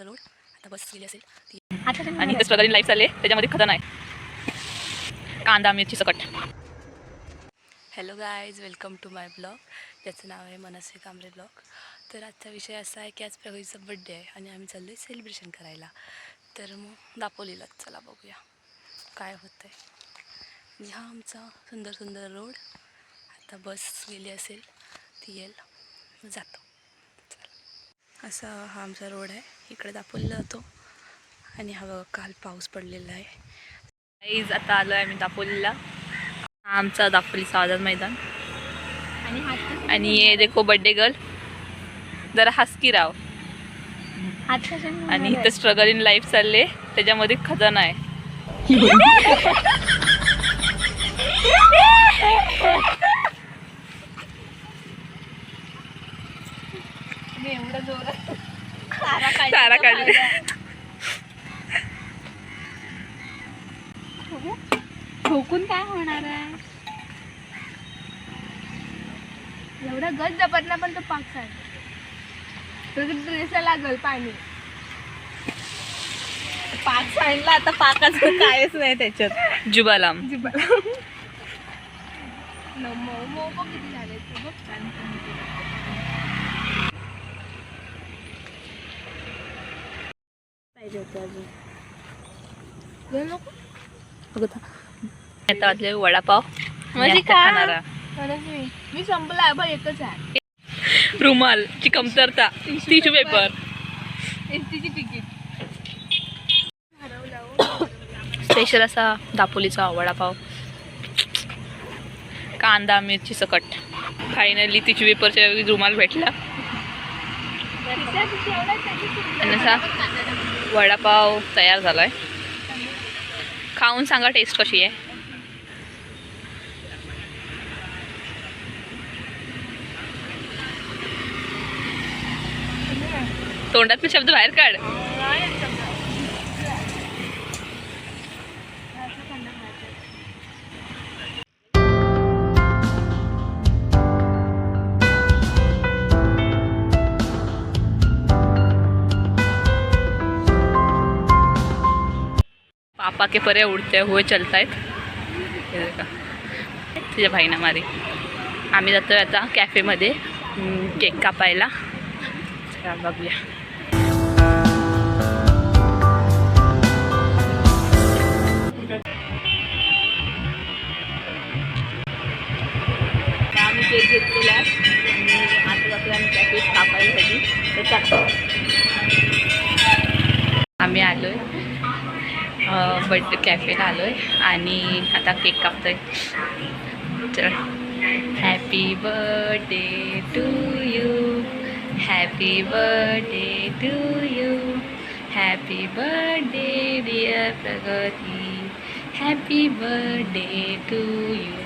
सुंदर रोड. आता बस गेली असेल आणि इथे स्ट्रगलिंग लाईफ चालले, त्याच्यामध्ये खतरनाक आहे. कांदा मिरची सकट. Hello guys, welcome to my blog. ज्याचं नाव आहे मनस्वी कांबळे ब्लॉग. तर आजचा विषय असा आहे की आज प्रगतीचा बड्डे आहे आणि आम्ही चाललो आहे सेलिब्रेशन करायला. तर मग दापोलीला चला बघूया काय होतं आहे. हा आमचा सुंदर सुंदर रोड. आता बस गेली असेल, ती येईल, जातो. असा हा आमचा रोड आहे. इकडे दापोलीला जातो आणि हा काल पाऊस पडलेला आहे. गाईज आता आलो आहे आम्ही दापोलीला. हा आमचा दापोलीचा आझाद मैदान. आणि ये देखो बर्थडे गर्ल, जरा हसकी राव. आणि इथं स्ट्रगल इन लाईफ चालले, त्याच्यामध्ये खजाना आहे. एवढं जोरात सारा काढले. ठोकून काय होणार आहे. एवढा गज जपतला पण तो पाक सांड ड्रेसला लागल पाणी. पाक सांडला, आता पाकाचं कायच नाही त्याच्यात. जुबालाम किती झाले पाहिजे होतं अजून. आता वाजले वडापाव. म्हणजे खाणारा मी संपला बघ, एकच आहे. रुमालची कमतरता. Tissue paper. एसटीची तिकीट. स्पेशल असा दापोलीचा वडापाव. कांदा मिरची सकट. फायनली टिश्यू पेपरच्या रुमाल भेटला. आणि असा वडापाव तयार झालाय. खाऊन सांगा टेस्ट कशी आहे. तोंडातले शब्द बाहेर काढ. पापा के परे उडते हुए चलतायत. तुझ्या भाईना मारी. आम्ही जातोय आता कॅफेमध्ये केक कापायला. चला बघूया. आम्ही केक घेतलेला आहे आणि आता जातोय आम्ही कॅफे कापायसाठी. आम्ही आलोय बर्थडे कॅफेला आलोय आणि आता केक कापतोय. चल. Happy birthday to you. Happy birthday to you. Happy birthday dear Pragati. Happy birthday to you.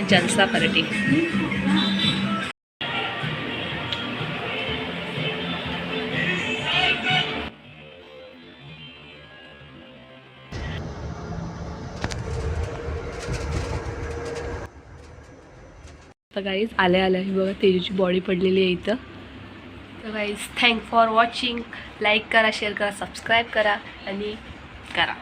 जलसा पार्टी. तर गाईज आल्या बघा तेजूची बॉडी पडलेली आहे इथं. तर guys thank for watching. Like करा, शेअर करा, सबस्क्राईब करा आणि करा.